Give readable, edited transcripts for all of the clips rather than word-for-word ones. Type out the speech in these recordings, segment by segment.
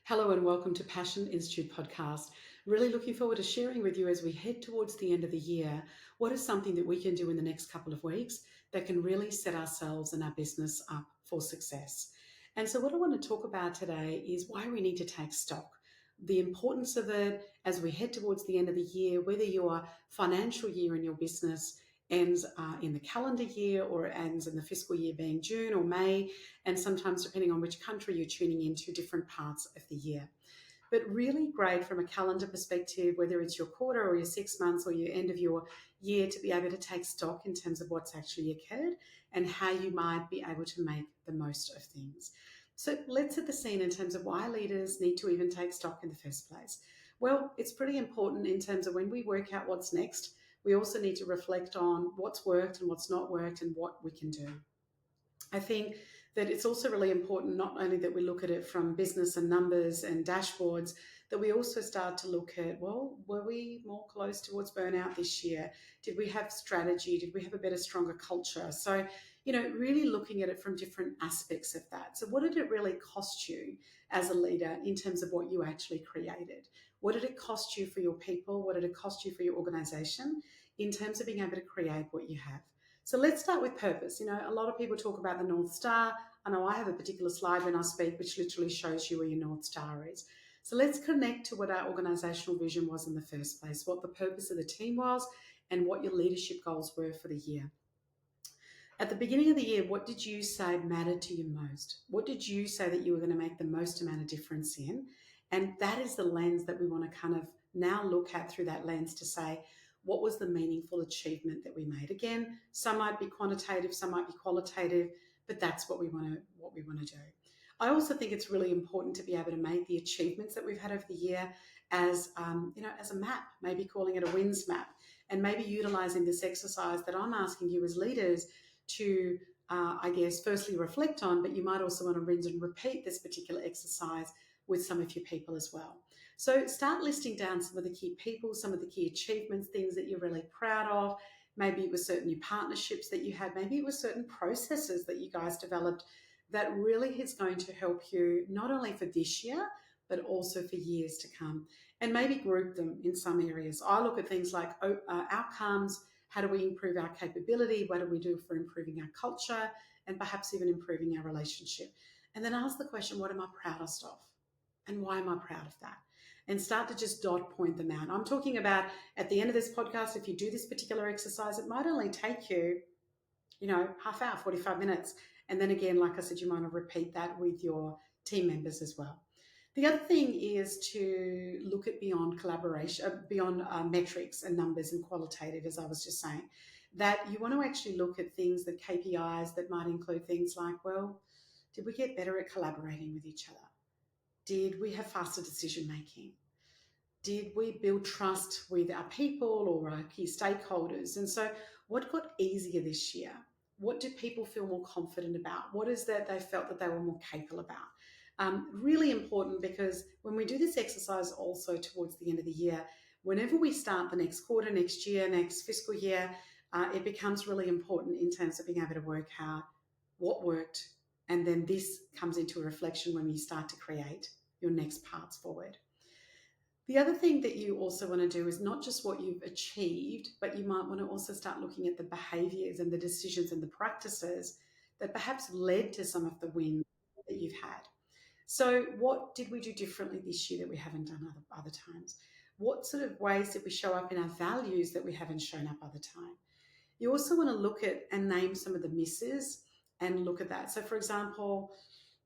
Hello and welcome to Passion Institute podcast. Really looking forward to sharing with you as we head towards the end of the year, what is something that we can do in the next couple of weeks that can really set ourselves and our business up for success. And so what I want to talk about today is why we need to take stock, the importance of it as we head towards the end of the year, whether your financial year in your business ends in the calendar year or ends in the fiscal year being June or May, and sometimes depending on which country you're tuning into, different parts of the year. But really great from a calendar perspective, whether it's your quarter or your 6 months or your end of your year, to be able to take stock in terms of what's actually occurred and how you might be able to make the most of things. So let's set the scene in terms of why leaders need to even take stock in the first place. Well, it's pretty important in terms of when we work out what's next, we also need to reflect on what's worked and what's not worked and what we can do. I think that it's also really important not only that we look at it from business and numbers and dashboards, that we also start to look at, well, were we more close towards burnout this year? Did we have strategy? Did we have a better, stronger culture? So, really looking at it from different aspects of that. So what did it really cost you as a leader in terms of what you actually created? What did it cost you for your people? What did it cost you for your organization in terms of being able to create what you have? So let's start with purpose. A lot of people talk about the North Star. I know I have a particular slide when I speak, which literally shows you where your North Star is. So let's connect to what our organizational vision was in the first place, what the purpose of the team was, and what your leadership goals were for the year. At the beginning of the year, what did you say mattered to you most? What did you say that you were going to make the most amount of difference in? And that is the lens that we want to kind of now look at through that lens to say, what was the meaningful achievement that we made? Again, some might be quantitative, some might be qualitative, but that's what we want to do. I also think it's really important to be able to make the achievements that we've had over the year as as a map, maybe calling it a wins map, and maybe utilizing this exercise that I'm asking you as leaders to, firstly reflect on, but you might also want to rinse and repeat this particular exercise with some of your people as well. So start listing down some of the key people, some of the key achievements, things that you're really proud of. Maybe it was certain new partnerships that you had. Maybe it was certain processes that you guys developed that really is going to help you not only for this year, but also for years to come. And maybe group them in some areas. I look at things like outcomes. How do we improve our capability? What do we do for improving our culture? And perhaps even improving our relationship. And then ask the question, what am I proudest of? And why am I proud of that? And start to just dot point them out. I'm talking about at the end of this podcast, if you do this particular exercise, it might only take you, half hour, 45 minutes. And then again, like I said, you might want to repeat that with your team members as well. The other thing is to look at beyond collaboration, beyond metrics and numbers and qualitative, as I was just saying, that you want to actually look at things, the KPIs that might include things like, well, did we get better at collaborating with each other? Did we have faster decision making? Did we build trust with our people or our key stakeholders? And so what got easier this year? What do people feel more confident about? What is that they felt that they were more capable about? Really important, because when we do this exercise also towards the end of the year, whenever we start the next quarter, next year, next fiscal year, it becomes really important in terms of being able to work out what worked. And then this comes into a reflection when you start to create your next paths forward. The other thing that you also want to do is not just what you've achieved, but you might want to also start looking at the behaviors and the decisions and the practices that perhaps led to some of the wins that you've had. So what did we do differently this year that we haven't done other times? What sort of ways did we show up in our values that we haven't shown up other time? You also want to look at and name some of the misses and look at that. So for example,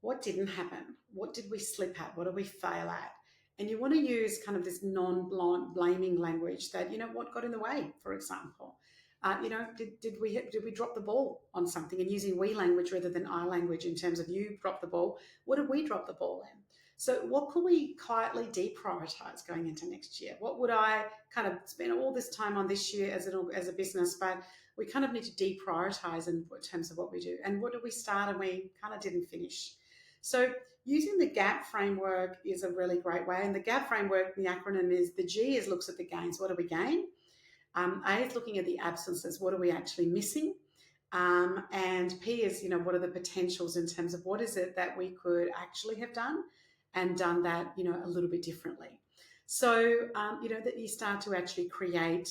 what didn't happen? What did we slip at? What did we fail at? And you want to use kind of this non-blaming language that, what got in the way, for example. Did we drop the ball on something? And using we language rather than I language in terms of you dropped the ball. What did we drop the ball in? So what could we quietly deprioritize going into next year? What would I kind of spend all this time on this year as a business, but we kind of need to deprioritize in terms of what we do. And what did we start and we kind of didn't finish? So using the GAP framework is a really great way. And the GAP framework, the acronym is, the G is looks at the gains. What do we gain? A is looking at the absences. What are we actually missing? And P is, what are the potentials in terms of what is it that we could actually have done? and done that, a little bit differently. So, that you start to actually create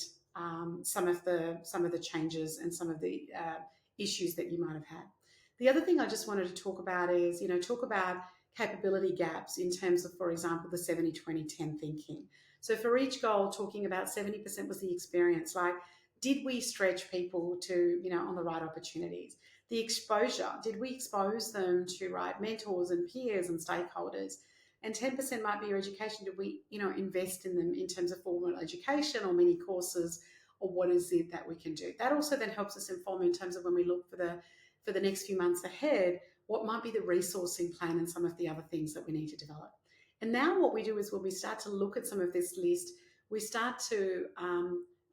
some of the changes and some of the issues that you might have had. The other thing I just wanted to talk about is, talk about capability gaps in terms of, for example, the 70-20-10 thinking. So for each goal, talking about 70% was the experience. Like, did we stretch people to, on the right opportunities? The exposure, did we expose them to right mentors and peers and stakeholders? And 10% might be your education. Did we, invest in them in terms of formal education or mini courses, or what is it that we can do? That also then helps us inform in terms of when we look for the next few months ahead, what might be the resourcing plan and some of the other things that we need to develop. And now what we do is when we start to look at some of this list, we start to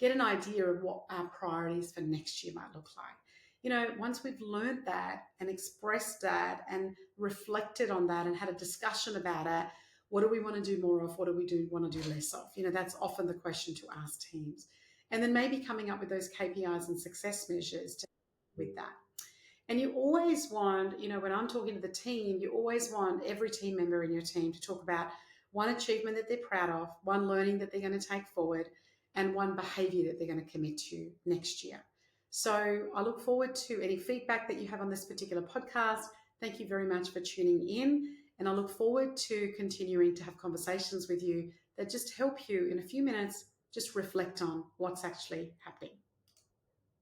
get an idea of what our priorities for next year might look like. Once we've learned that and expressed that and reflected on that and had a discussion about it, what do we want to do more of? What do we want to do less of? That's often the question to ask teams. And then maybe coming up with those KPIs and success measures to with that. And you always want, when I'm talking to the team, you always want every team member in your team to talk about one achievement that they're proud of, one learning that they're going to take forward, and one behavior that they're going to commit to next year. So I look forward to any feedback that you have on this particular podcast. Thank you very much for tuning in. And I look forward to continuing to have conversations with you that just help you in a few minutes just reflect on what's actually happening.